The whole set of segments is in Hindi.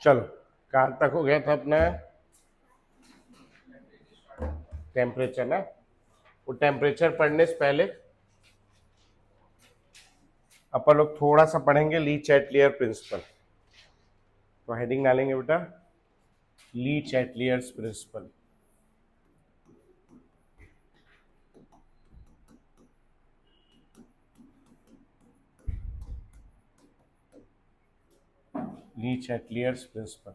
चलो, कहाँ तक हो गया था अपना टेम्परेचर ना। वो टेम्परेचर पढ़ने से पहले अपन लोग थोड़ा सा पढ़ेंगे ली चैटलियर प्रिंसिपल। तो हेडिंग डालेंगे बेटा ली चैटलियर्स प्रिंसिपल। ली चैटलियर्स प्रिंसिपल,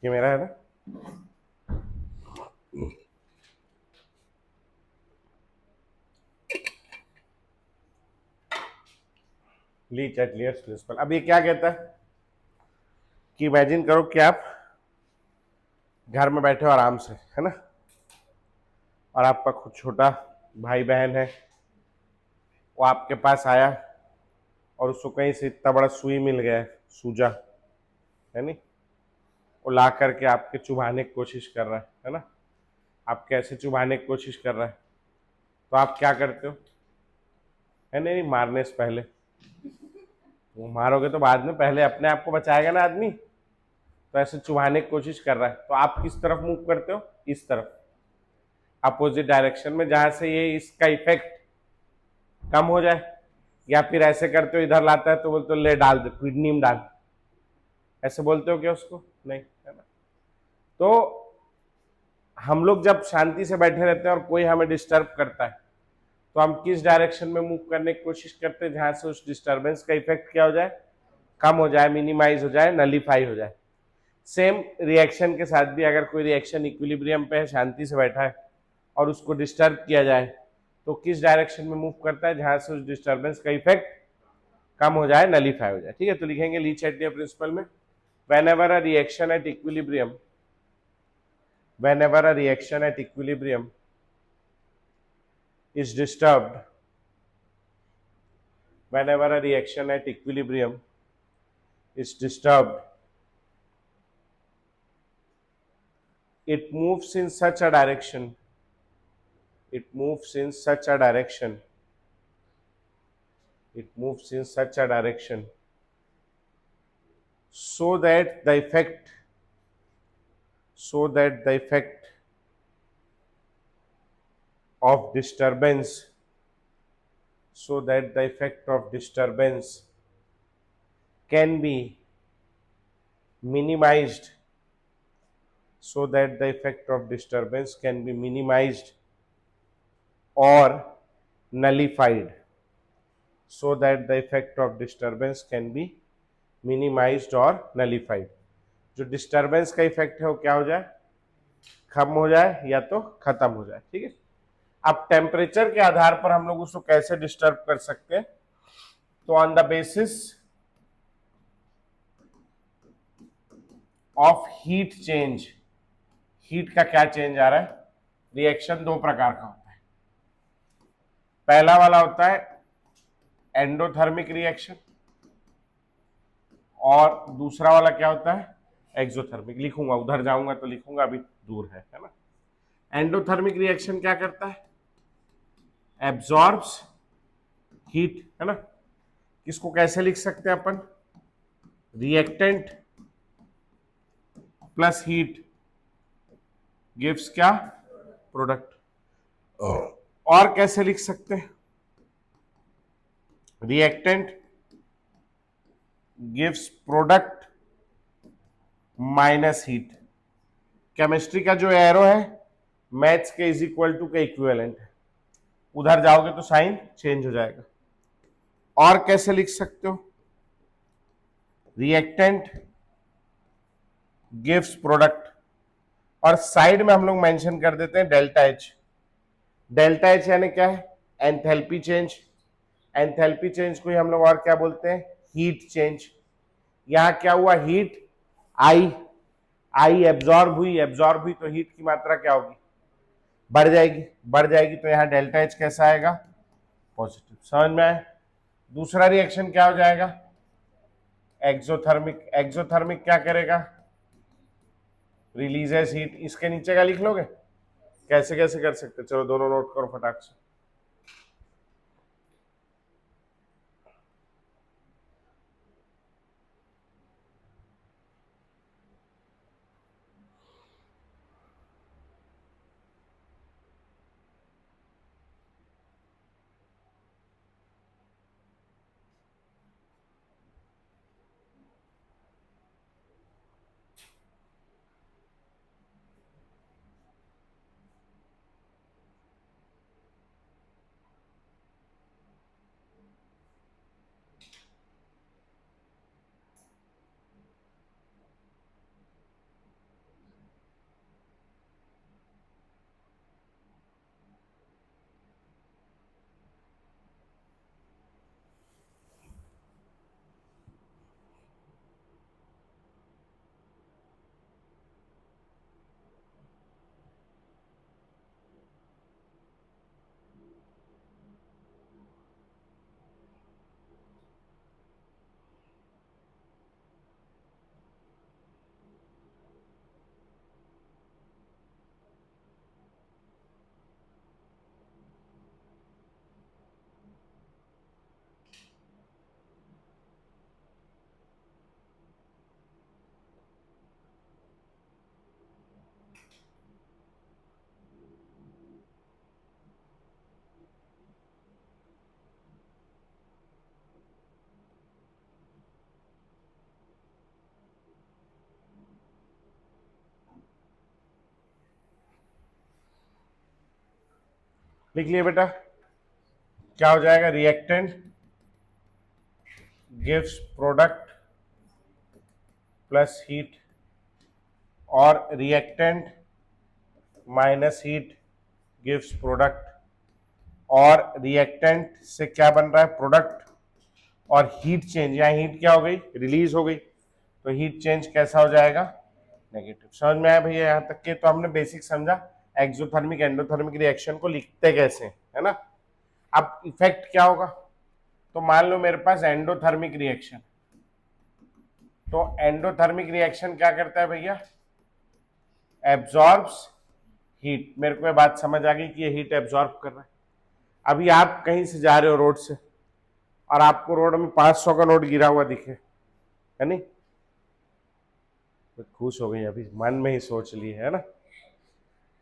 ये मेरा है ना। ली चैटलियर्स प्रिंसिपल। अब ये क्या कहता है कि इमेजिन करो कि आप घर में बैठे हो आराम से, है ना, और आपका खुद छोटा भाई बहन है, वो आपके पास आया और उसको कहीं से इतना बड़ा सुई मिल गया है, सूजा, है नहीं, वो ला करके आपके चुभाने की कोशिश कर रहा है ना, आप कैसे चुभाने की कोशिश कर रहा है, तो आप क्या करते हो, है नहीं, मारने से पहले, वो मारोगे तो बाद में, पहले अपने आप को बचाएगा ना आदमी। तो ऐसे चुभाने की कोशिश कर रहा है, तो आप किस तरफ मूव करते हो, इस तरफ, अपोजिट डायरेक्शन में, जहां से ये इसका इफेक्ट कम हो जाए। या फिर ऐसे करते हो, इधर लाता है तो बोलते हो ले डाल दे, किडनी में डाल, ऐसे बोलते हो क्या उसको, नहीं, है ना। तो हम लोग जब शांति से बैठे रहते हैं और कोई हमें डिस्टर्ब करता है, तो हम किस डायरेक्शन में मूव करने की कोशिश करते हैं, जहां से उस डिस्टर्बेंस का इफेक्ट क्या हो जाए, कम हो जाए, मिनिमाइज हो जाए, नलीफाई हो जाए। सेम रिएक्शन के साथ भी अगर कोई रिएक्शन इक्विलिब्रियम पे है, शांति से बैठा है, और उसको डिस्टर्ब किया जाए, तो किस डायरेक्शन में मूव करता है, जहां से उस डिस्टर्बेंस का इफेक्ट कम हो जाए, नलीफाई हो जाए। ठीक है, तो लिखेंगे ली चैटलियर प्रिंसिपल में, whenever a reaction at equilibrium, whenever a reaction at equilibrium is disturbed, whenever a reaction at equilibrium is disturbed, it moves in such a direction, it moves in such a direction, it moves in such a direction so that the effect, so that the effect of disturbance, so that the effect of disturbance can be minimized, so that the effect of disturbance can be minimized or nullified, so that the effect of disturbance can be minimized or nullified। जो डिस्टर्बेंस का इफेक्ट है वो क्या हो जाए, कम हो जाए या तो खत्म हो जाए। ठीक है, अब टेम्परेचर के आधार पर हम लोग उसको कैसे डिस्टर्ब कर सकते हैं, तो on the basis of heat change, heat का क्या चेंज आ रहा है, रिएक्शन दो प्रकार का होता है। पहला वाला होता है एंडोथर्मिक रिएक्शन, और दूसरा वाला क्या होता है, एक्सोथर्मिक। लिखूंगा, उधर जाऊंगा तो लिखूंगा, अभी दूर है ना। एंडोथर्मिक रिएक्शन क्या करता है, एब्जॉर्ब्स हीट, है ना। इसको कैसे लिख सकते हैं अपन, रिएक्टेंट प्लस हीट गिव्स क्या, प्रोडक्ट। और कैसे लिख सकते हैं, reactant gives product minus heat. Chemistry का जो एरो है मैथ्स के इज इक्वल टू के इक्विवेलेंट है, उधर जाओगे तो साइन चेंज हो जाएगा। और कैसे लिख सकते हो, रिएक्टेंट गिव्स प्रोडक्ट, और साइड में हम लोग मेंशन कर देते हैं डेल्टा एच। डेल्टा एच यानी क्या है, एंथैल्पी चेंज। एंथैल्पी चेंज को ही हम लोग और क्या बोलते हैं, हीट चेंज। यहां क्या हुआ, हीट आई, आई एब्जॉर्ब हुई, एब्जॉर्ब हुई तो हीट की मात्रा क्या होगी, बढ़ जाएगी, बढ़ जाएगी, तो यहां डेल्टा एच कैसा आएगा, पॉजिटिव। समझ में आया। दूसरा रिएक्शन क्या हो जाएगा, एक्सोथर्मिक। एक्सोथर्मिक क्या करेगा, रिलीजेस हीट। इसके नीचे का लिख लोगे, कैसे कैसे कर सकते, चलो दोनों नोट करो फटाक से। लिख लिए बेटा, क्या हो जाएगा, reactant gives product plus heat, और reactant minus heat gives product, और रिएक्टेंट से क्या बन रहा है, प्रोडक्ट, और हीट चेंज, यहाँ हीट क्या हो गई, रिलीज हो गई, तो हीट चेंज कैसा हो जाएगा, नेगेटिव। समझ में आया भैया यहाँ तक के? तो हमने बेसिक समझा एक्सोथर्मिक एंडोथर्मिक रिएक्शन को लिखते कैसे, है ना। अब इफेक्ट क्या होगा, तो मान लो मेरे पास एंडोथर्मिक रिएक्शन, तो एंडोथर्मिक रिएक्शन क्या करता है भैया, एब्जॉर्ब्स हीट। मेरे को ये बात समझ आ गई कि ये हीट एब्जॉर्ब कर रहा है। अभी आप कहीं से जा रहे हो रोड से, और आपको रोड में 500 का नोट गिरा हुआ दिखे, है नहीं, तो खुश हो गई, अभी मन में ही सोच ली है ना,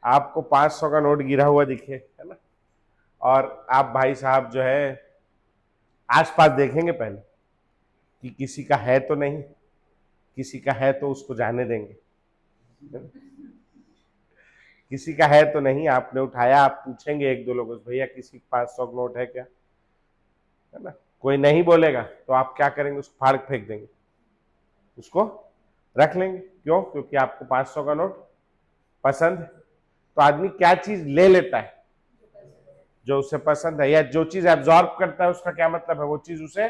आपको 500 का नोट गिरा हुआ दिखे, है ना, और आप भाई साहब जो है आसपास देखेंगे पहले कि किसी का है तो नहीं, किसी का है तो उसको जाने देंगे, है ना? किसी का है तो नहीं, आपने उठाया, आप पूछेंगे एक दो लोगों से, भैया किसी के पास 100 नोट है क्या, है ना, कोई नहीं बोलेगा तो आप क्या करेंगे, उसको फाड़ फेंक देंगे, उसको रख लेंगे, क्यों, क्योंकि आपको 500 का नोट पसंद है। तो आदमी क्या चीज ले लेता है, जो उसे पसंद है, या जो चीज एब्जॉर्ब करता है उसका क्या मतलब है, वो चीज उसे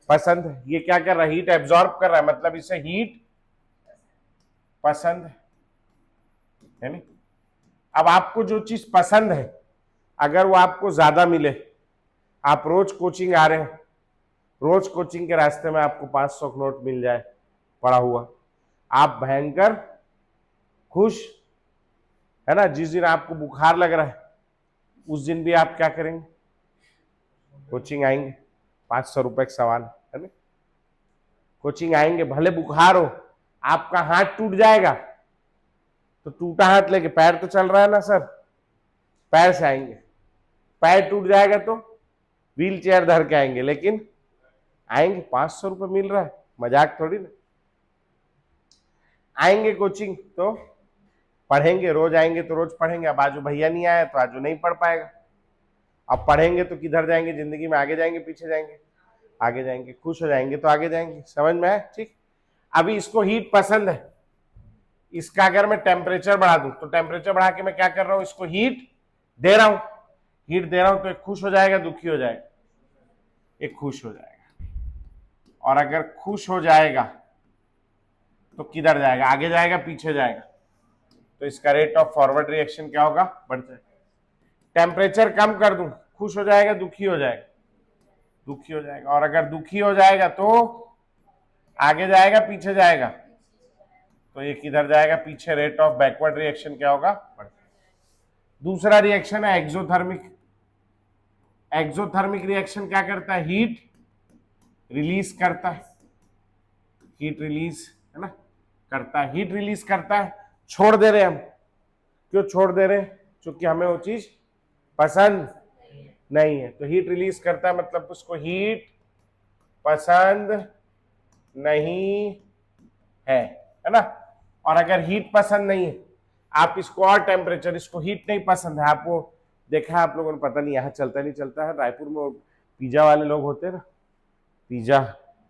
पसंद है। ये क्या कर रहा है, हीट एब्जॉर्ब कर रहा है, मतलब इसे हीट पसंद है नहीं। अब आपको जो चीज पसंद है, अगर वो आपको ज्यादा मिले, आप रोज कोचिंग आ रहे हैं, रोज कोचिंग के रास्ते में आपको 500 नोट मिल जाए पड़ा हुआ, आप भयंकर खुश, है ना। जिस दिन आपको बुखार लग रहा है उस दिन भी आप क्या करेंगे, कोचिंग आएंगे, 500 रुपए का सवाल है ना, कोचिंग आएंगे, भले बुखार हो, आपका हाथ टूट जाएगा तो टूटा हाथ लेके, पैर तो चल रहा है ना सर, पैर से आएंगे, पैर टूट जाएगा तो व्हील चेयर धर के आएंगे, लेकिन आएंगे, 500 रुपए मिल रहा है, मजाक थोड़ी ना। आएंगे कोचिंग तो पढ़ेंगे, रोज आएंगे तो रोज पढ़ेंगे। अब आजू भैया नहीं आया तो आजू नहीं पढ़ पाएगा। अब पढ़ेंगे तो किधर जाएंगे जिंदगी में, आगे जाएंगे पीछे जाएंगे, आगे जाएंगे, खुश हो जाएंगे तो आगे जाएंगे। समझ में आया, ठीक। अभी इसको हीट पसंद है, इसका अगर मैं टेम्परेचर बढ़ा दूं, तो टेम्परेचर बढ़ा के मैं क्या कर रहा हूं, इसको हीट दे रहा हूं, हीट दे रहा हूं, तो एक खुश हो जाएगा, दुखी हो जाएगा, एक खुश हो जाएगा। और अगर खुश हो जाएगा तो किधर जाएगा, आगे जाएगा पीछे जाएगा, तो इसका रेट ऑफ फॉरवर्ड रिएक्शन क्या होगा, बढ़ जाएगा। टेम्परेचर कम कर दूं, खुश हो जाएगा, दुखी हो जाएगा, दुखी हो जाएगा। और अगर दुखी हो जाएगा तो आगे जाएगा पीछे जाएगा, तो ये किधर जाएगा, पीछे। रेट ऑफ बैकवर्ड रिएक्शन क्या होगा, बढ़ जाएगा। दूसरा रिएक्शन है एक्सोथर्मिक। एक्सोथर्मिक रिएक्शन क्या करता है, हीट रिलीज करता है, हीट रिलीज, है ना, करता है, हीट रिलीज करता है। छोड़ दे रहे हम, क्यों छोड़ दे रहे हैं, क्योंकि हमें वो चीज पसंद नहीं है। तो हीट रिलीज करता है, मतलब उसको हीट पसंद नहीं है ना। और अगर हीट पसंद नहीं है, आप इसको और टेम्परेचर, इसको हीट नहीं पसंद है, आपको देखा आप लोगों ने, पता नहीं यहाँ चलता नहीं चलता है, रायपुर में पिज्जा वाले लोग होते हैं ना, पिज्जा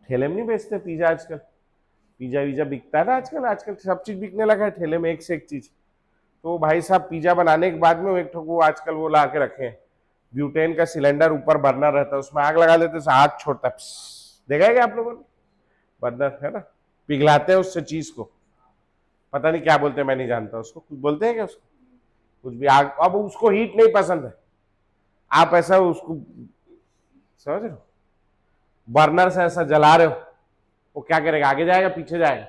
ठेले में नहीं बेचते पिज्जा, आजकल पिज्जा वीजा बिकता है ना, आजकल आजकल सब चीज बिकने लगा है ठेले में, एक से एक चीज। तो भाई साहब पिज्जा बनाने के बाद में एक ठो वो आजकल वो ला के रखे हैं, ब्यूटेन का सिलेंडर ऊपर बर्नर रहता है, उसमें आग लगा लेते हैं, हाथ छोड़ता है, देखा है क्या आप लोगों ने, बर्नर है ना, पिघलाते हैं उससे चीज को, पता नहीं क्या बोलते हैं, मैं नहीं जानता उसको, कुछ बोलते हैं क्या उसको, कुछ भी। आग, अब उसको हीट नहीं पसंद है, आप ऐसा उसको समझ रहे हो, बर्नर से ऐसा जला रहे हो, वो क्या करेगा, आगे जाएगा पीछे जाएगा,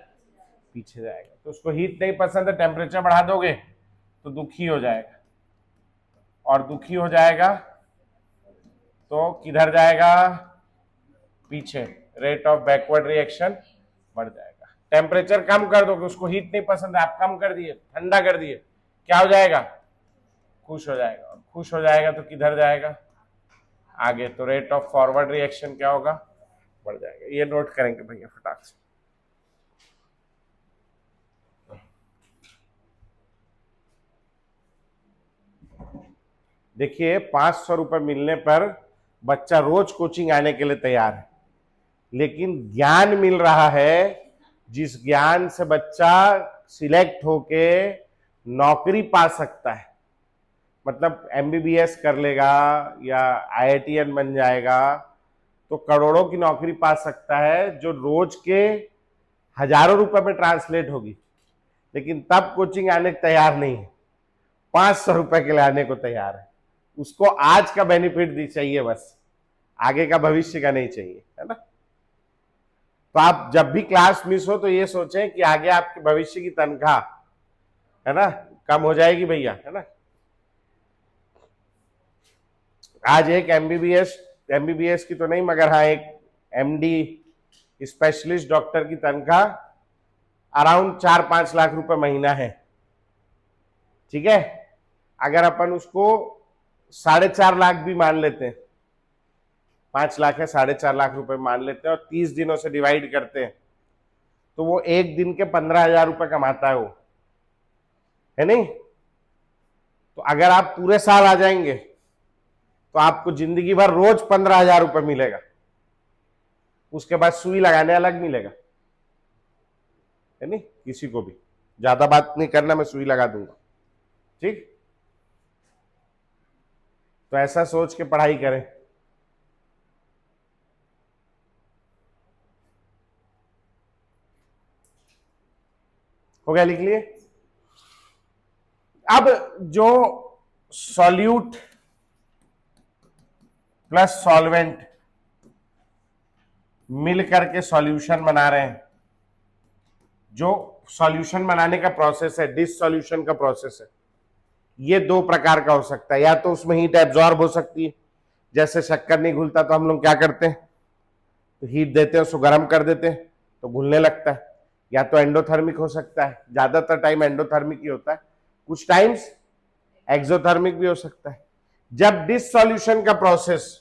पीछे जाएगा। तो उसको हीट नहीं पसंद है, टेम्परेचर बढ़ा दोगे तो दुखी हो जाएगा, और दुखी हो जाएगा तो किधर जाएगा, पीछे। रेट ऑफ बैकवर्ड रिएक्शन बढ़ जाएगा। टेम्परेचर कम कर दोगे, उसको हीट नहीं पसंद है, आप कम कर दिए, ठंडा कर दिए, क्या हो जाएगा, खुश हो जाएगा। और खुश हो जाएगा तो किधर जाएगा, आगे। तो रेट ऑफ फॉरवर्ड रिएक्शन क्या होगा, बढ़ जाएगा। ये नोट करेंगे भैया फटाक से। देखिए 500 रुपये मिलने पर बच्चा रोज कोचिंग आने के लिए तैयार है, लेकिन ज्ञान मिल रहा है, जिस ज्ञान से बच्चा सिलेक्ट होके नौकरी पा सकता है, मतलब एमबीबीएस कर लेगा या आईआईटीएन बन जाएगा तो करोड़ों की नौकरी पा सकता है, जो रोज के हजारों रुपए में ट्रांसलेट होगी, लेकिन तब कोचिंग आने को तैयार नहीं है, 500 रुपए के लिए आने को तैयार है। उसको आज का बेनिफिट दी चाहिए, बस आगे का भविष्य का नहीं चाहिए, है ना। तो आप जब भी क्लास मिस हो तो ये सोचें कि आगे आपके भविष्य की तनख्वाह, है ना, कम हो जाएगी भैया, है ना। आज एक एमबीबीएस की तो नहीं, मगर हाँ एक एमडी स्पेशलिस्ट डॉक्टर की तनख्वाह अराउंड 4-5 लाख रुपए महीना है, ठीक है। अगर अपन उसको 4.5 लाख भी मान लेते हैं, 5 लाख है, 4.5 लाख रुपए मान लेते हैं और 30 दिनों से डिवाइड करते हैं, तो वो एक दिन के 15,000 रुपए कमाता है, वो है नहीं। तो अगर आप पूरे साल आ जाएंगे तो आपको जिंदगी भर रोज 15,000 रुपए मिलेगा, उसके बाद सुई लगाने अलग मिलेगा, है नहीं। किसी को भी ज्यादा बात नहीं करना, मैं सुई लगा दूंगा, ठीक। तो ऐसा सोच के पढ़ाई करें। हो गया, लिख लिए। अब जो सॉल्यूट प्लस सॉल्वेंट मिल करके सॉल्यूशन बना रहे हैं, जो सॉल्यूशन बनाने का प्रोसेस है, डिसॉल्यूशन का प्रोसेस है, ये दो प्रकार का हो सकता है। या तो उसमें हीट एब्जॉर्ब हो सकती है, जैसे शक्कर नहीं घुलता तो हम लोग क्या करते हैं, तो हीट देते हैं, उसको गर्म कर देते हैं तो घुलने लगता है। या तो एंडोथर्मिक हो सकता है, ज्यादातर टाइम एंडोथर्मिक ही होता है, कुछ टाइम्स एक्सोथर्मिक भी हो सकता है। जब डिसॉल्यूशन का प्रोसेस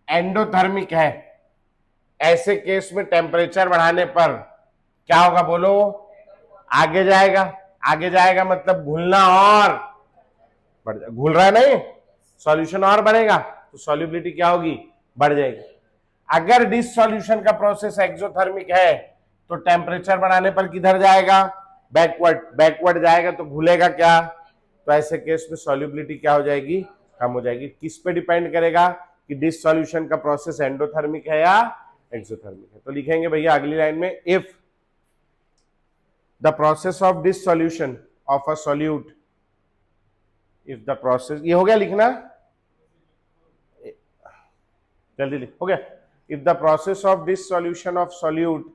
एंडोथर्मिक है, ऐसे केस में टेम्परेचर बढ़ाने पर क्या होगा, बोलो, आगे जाएगा। आगे जाएगा मतलब घुलना और बढ़ जाएगा, घुल रहा है नहीं, सॉल्यूशन और बढ़ेगा तो सॉल्युबिलिटी क्या होगी, बढ़ जाएगी। अगर डिसॉल्यूशन का प्रोसेस एक्सोथर्मिक है तो टेम्परेचर बढ़ाने पर किधर जाएगा, बैकवर्ड जाएगा, तो घुलेगा क्या, तो ऐसे केस में सॉल्युबिलिटी क्या हो जाएगी, कम हो जाएगी। किस पे डिपेंड करेगा कि डिसॉल्यूशन का प्रोसेस एंडोथर्मिक है या एक्सोथर्मिक है। तो लिखेंगे भैया अगली लाइन में, if the process of dissolution of a solute, if the process, ये हो गया लिखना, जल्दी लिख, हो गया। If the process of dissolution of solute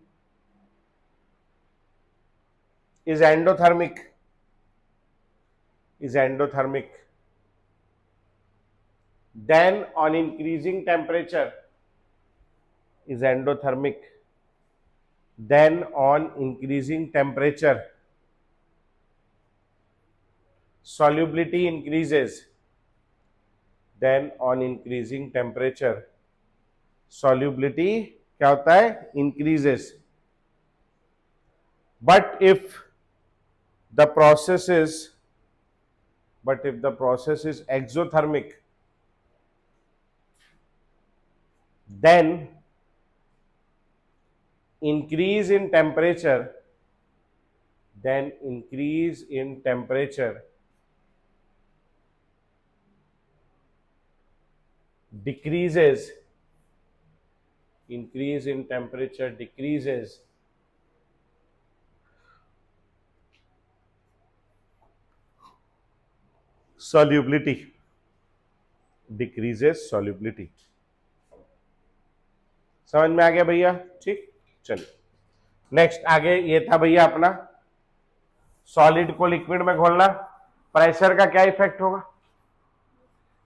is endothermic, then on increasing temperature is endothermic, then on increasing temperature solubility increases, then on increasing temperature solubility क्या होता है, increases। but if the process is exothermic, then increase in temperature decreases, increase in temperature decreases solubility, decreases solubility। समझ में आ गया भैया, ठीक। चलिए नेक्स्ट, आगे ये था भैया अपना सॉलिड को लिक्विड में घोलना। प्रेशर का क्या इफेक्ट होगा,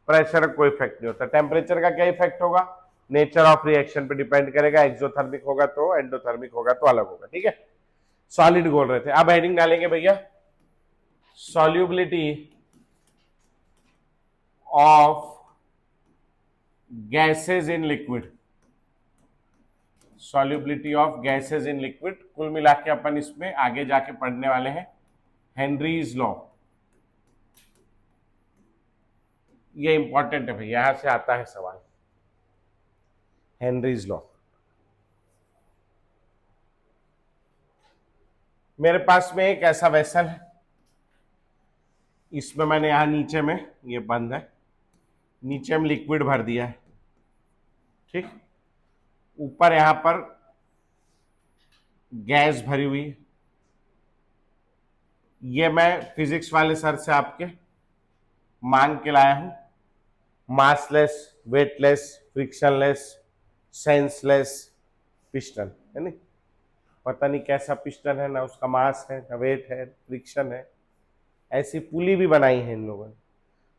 प्रेशर का कोई इफेक्ट नहीं होता। टेम्परेचर का क्या इफेक्ट होगा, नेचर ऑफ रिएक्शन पे डिपेंड करेगा, एक्सोथर्मिक होगा तो, एंडोथर्मिक होगा तो अलग होगा, ठीक है। सॉलिड घोल रहे थे, अब हेडिंग डालेंगे भैया, solubility of gases in liquid, solubility of gases in liquid. कुल मिला के अपन इसमें आगे जाके पढ़ने वाले हैं हेनरीज लॉ। ये इंपॉर्टेंट है भाई, यहां से आता है सवाल, हेनरीज लॉ। मेरे पास में एक ऐसा वेसल है, इसमें मैंने यहां नीचे में, ये बंद है, नीचे में लिक्विड भर दिया है, ठीक। ऊपर यहां पर गैस भरी हुई है। ये मैं फिजिक्स वाले सर से आपके मांग के लाया हूं, massless, weightless, frictionless, senseless piston, है नहीं। पता नहीं कैसा पिस्टन है, ना उसका मास है, ना वेट है, फ्रिक्शन है। ऐसी पुली भी बनाई है इन लोगों ने,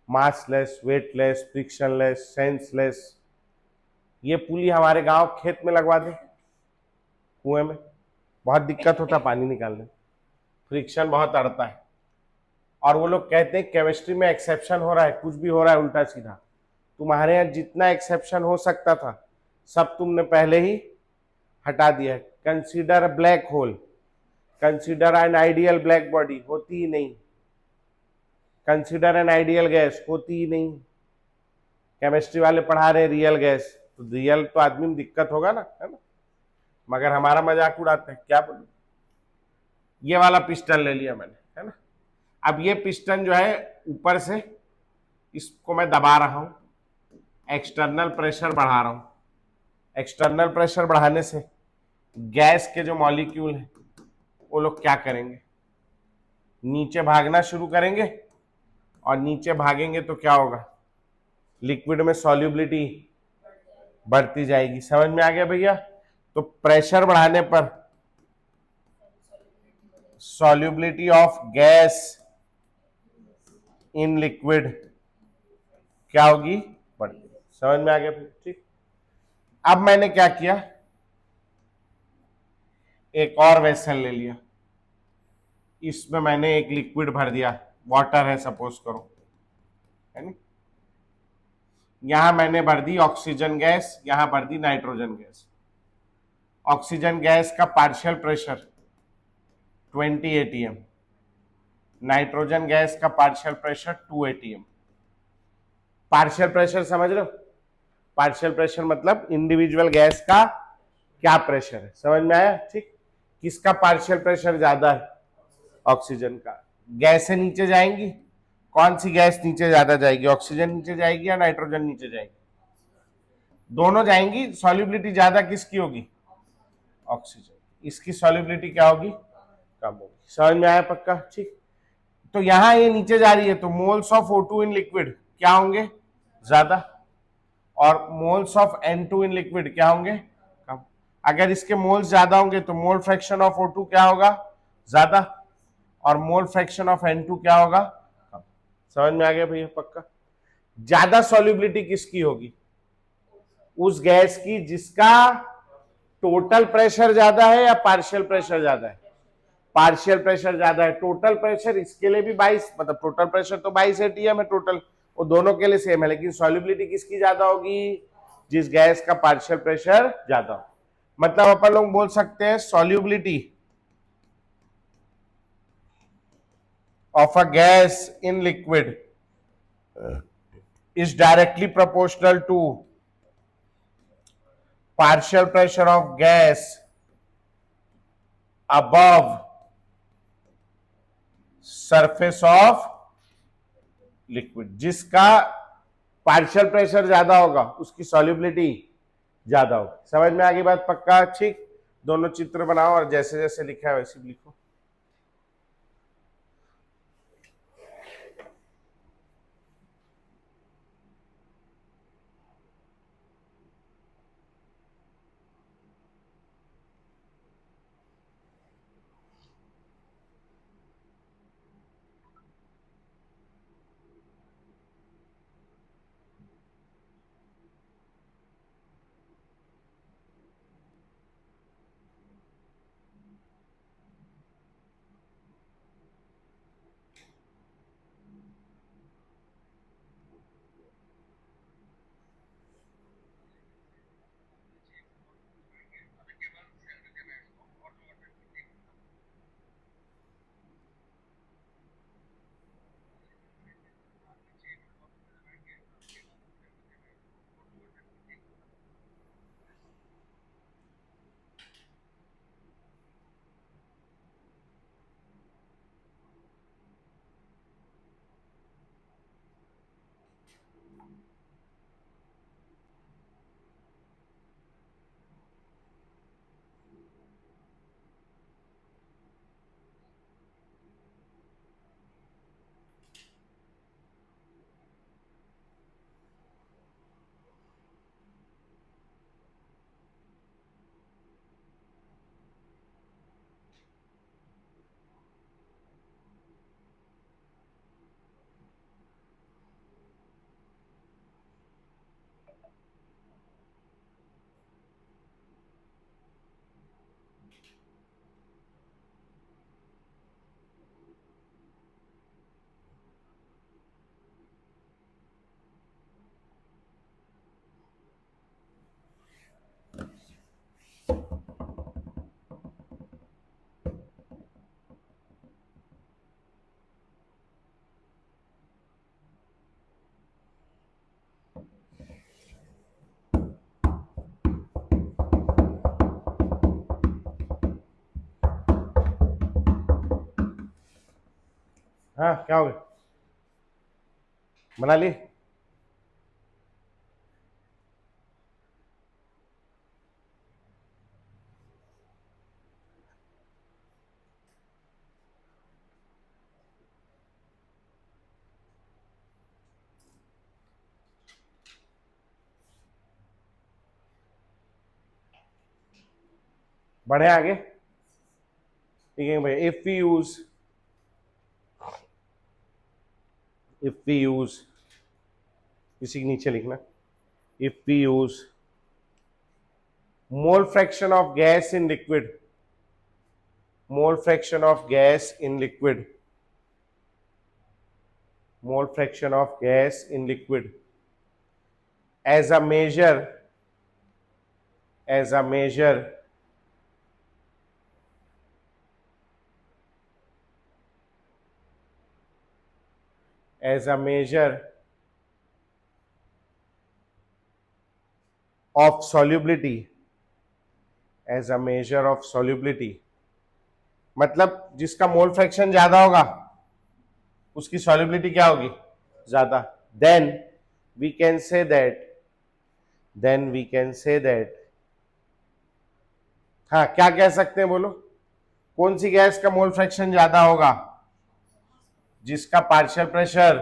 मासलेस, वेटलेस, फ्रिक्शनलेस, सेंसलेस। ये पुली हमारे गांव खेत में लगवा दे, कुएं में, बहुत दिक्कत होता पानी निकालने, फ्रिक्शन बहुत अड़ता है। और वो लोग कहते हैं केमिस्ट्री में एक्सेप्शन हो रहा है, कुछ भी हो रहा है उल्टा सीधा। तुम्हारे यहाँ जितना एक्सेप्शन हो सकता था सब तुमने पहले ही हटा दिया है। Consider black hole, consider an ideal black body, होती ही नहीं। कंसीडर एन आइडियल गैस, होती ही नहीं। केमिस्ट्री वाले पढ़ा रहे रियल गैस, तो रियल तो आदमी में दिक्कत होगा ना, है ना। मगर हमारा मजाक उड़ाते हैं, क्या बोलूं। ये वाला पिस्टन ले लिया मैंने, है ना। अब ये पिस्टन जो है ऊपर से, इसको मैं दबा रहा हूं, एक्सटर्नल प्रेशर बढ़ा रहा हूं। एक्सटर्नल प्रेशर बढ़ाने से गैस के जो मॉलिक्यूल हैं वो लोग क्या करेंगे, नीचे भागना शुरू करेंगे। और नीचे भागेंगे तो क्या होगा, लिक्विड में सॉल्युबिलिटी बढ़ती जाएगी। समझ में आ गया भैया। तो प्रेशर बढ़ाने पर solubility of gas in liquid क्या होगी, बढ़ती। समझ में आ गया, ठीक। अब मैंने क्या किया, एक और वेसल ले लिया, इसमें मैंने एक लिक्विड भर दिया, वाटर है सपोज करो, है ना। यहां मैंने भर दी ऑक्सीजन गैस, यहां भर दी नाइट्रोजन गैस। ऑक्सीजन गैस का partial pressure 20 atm, nitrogen gas का partial pressure 2 atm। Partial pressure समझ रहे हो, पार्शियल प्रेशर मतलब इंडिविजुअल गैस का क्या प्रेशर है, समझ में आया, ठीक। किसका पार्शियल प्रेशर ज्यादा है, ऑक्सीजन का। गैसें नीचे जाएंगी, कौन सी गैस नीचे ज्यादा जाएगी, ऑक्सीजन नीचे जाएगी या नाइट्रोजन नीचे जाएगी, दोनों जाएंगी। सॉल्युबिलिटी ज्यादा किसकी होगी, ऑक्सीजन। इसकी सॉल्युबिलिटी क्या होगी, कम होगी। समझ में आया पक्का, ठीक। तो यहां ये नीचे जा रही है तो moles of O2 in liquid क्या होंगे, ज्यादा। और moles of N2 in liquid क्या होंगे, कम। अगर इसके मोल्स ज्यादा होंगे तो मोल फ्रैक्शन ऑफ O2 क्या होगा, ज्यादा। और मोल फ्रैक्शन ऑफ N2 क्या होगा, कम। समझ में आ गया भैया पक्का। ज्यादा सॉल्युबिलिटी किसकी होगी, उस गैस की जिसका टोटल प्रेशर ज्यादा है या पार्शियल प्रेशर ज्यादा है, पार्शियल प्रेशर ज्यादा है। टोटल प्रेशर इसके लिए भी 22, मतलब टोटल प्रेशर तो 22 atm है टोटल, वो दोनों के लिए सेम है। लेकिन सॉल्युबिलिटी किसकी ज्यादा होगी, जिस गैस का पार्शियल प्रेशर ज्यादा हो। मतलब अपन लोग बोल सकते हैं solubility of a gas in liquid is directly proportional to partial pressure of gas above surface of liquid। जिसका पार्शियल प्रेशर ज्यादा होगा उसकी सॉल्युबिलिटी ज्यादा होगी। समझ में आ गई बात पक्का, ठीक। दोनों चित्र बनाओ और जैसे जैसे लिखा है वैसे लिखो। हाँ क्या हो गया, बना ली? बढ़े आगे, ठीक है भाई। इफ वी यूज इसी के नीचे लिखना, if we use mole fraction of gas in liquid, mole fraction of gas in liquid, mole fraction of gas in liquid as a measure, as a measure as a measure of solubility, as a measure of solubility, मतलब जिसका मोल फ्रैक्शन ज्यादा होगा उसकी solubility क्या होगी, ज्यादा। then we can say that, then we can say that, हाँ क्या कह सकते हैं बोलो, कौन सी गैस का मोल फ्रैक्शन ज्यादा होगा, जिसका पार्शियल प्रेशर,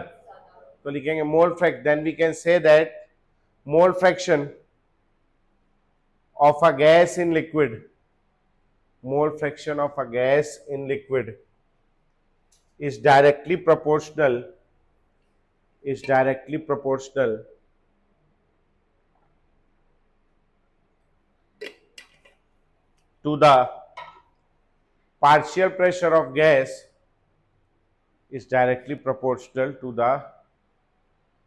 तो लिखेंगे mole fraction, then we can say that mole fraction of a gas in liquid, mole fraction of a gas in liquid is directly proportional, is directly proportional to the partial pressure of gas, is directly proportional to the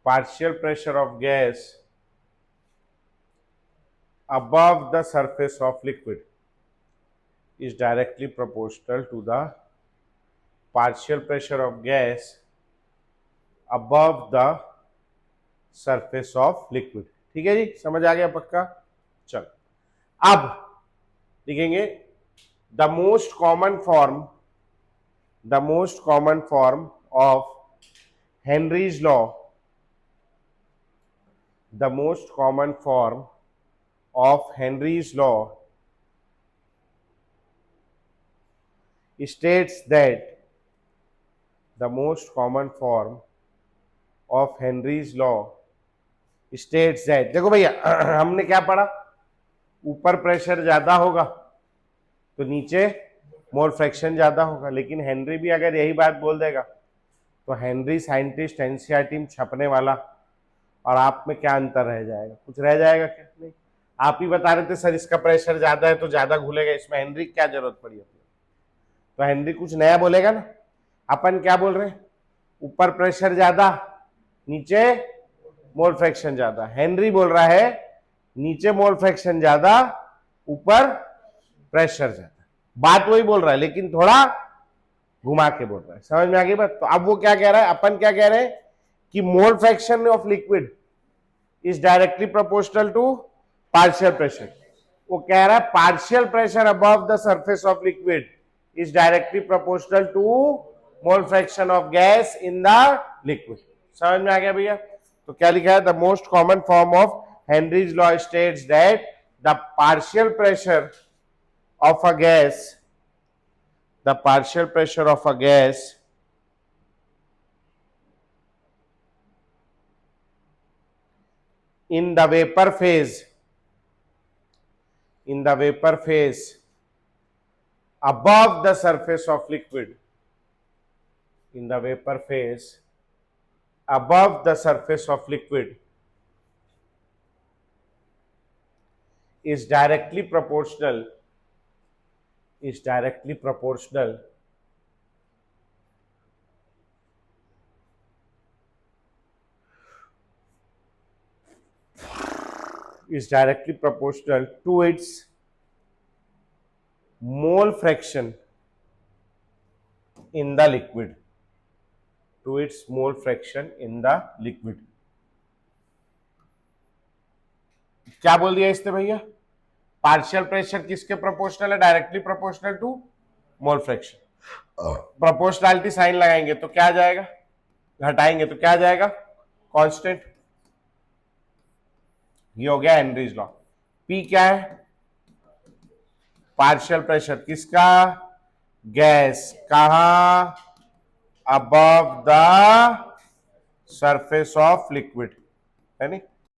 partial pressure of gas above the surface of liquid, is directly proportional to the partial pressure of gas above the surface of liquid। ठीक है जी, समझ आ गया पक्का? चलो अब लिखेंगे the most common form, the most common form of Henry's law, the most common form of Henry's law states that, the most common form of Henry's law states that, देखो भैया हमने क्या पढ़ा, ऊपर प्रेशर ज्यादा होगा तो नीचे मोल फ्रैक्शन ज्यादा होगा, लेकिन हेनरी भी अगर यही बात बोल देगा तो हेनरी साइंटिस्ट एनसीईआरटी में छपने वाला और आप में क्या अंतर रह जाएगा, कुछ रह जाएगा क्या? नहीं। आप ही बता रहे थे सर इसका प्रेशर ज्यादा है तो ज्यादा घुलेगा, इसमें हेनरी क्या जरूरत पड़ी अपनी, तो हेनरी कुछ नया बोलेगा ना। अपन क्या बोल रहे हैं, ऊपर प्रेशर ज्यादा नीचे मोल फ्रैक्शन ज्यादा, हेनरी बोल रहा है नीचे मोल फ्रैक्शन ज्यादा ऊपर प्रेशर ज्यादा, बात वही बोल रहा है लेकिन थोड़ा घुमा के बोल रहा है। समझ में आ गई बात? तो अब वो क्या कह रहा है, अपन क्या कह रहे हैं कि mole fraction of liquid is directly proportional to partial pressure. वो कह रहा है partial pressure above the surface of liquid is directly proportional to mole fraction of gas in the liquid. समझ में आ गया भैया? तो क्या लिखा है, the most common form of Henry's law states that the partial pressure of a gas, the partial pressure of a gas in the vapor phase, in the vapor phase above the surface of liquid, in the vapor phase above the surface of liquid is directly proportional, is directly proportional is directly proportional to its mole fraction in the liquid, to its mole fraction in the liquid। क्या बोल दिया इसने भैया, पार्शियल प्रेशर किसके प्रोपोर्शनल है, directly proportional to mole fraction. Proportionality sign लगाएंगे तो क्या आ जाएगा, घटाएंगे तो क्या आ जाएगा, कांस्टेंट। ये हो गया हेनरीज लॉ। पी क्या है, पार्शियल प्रेशर किसका, गैस, कहां, above the surface of liquid, है नहीं।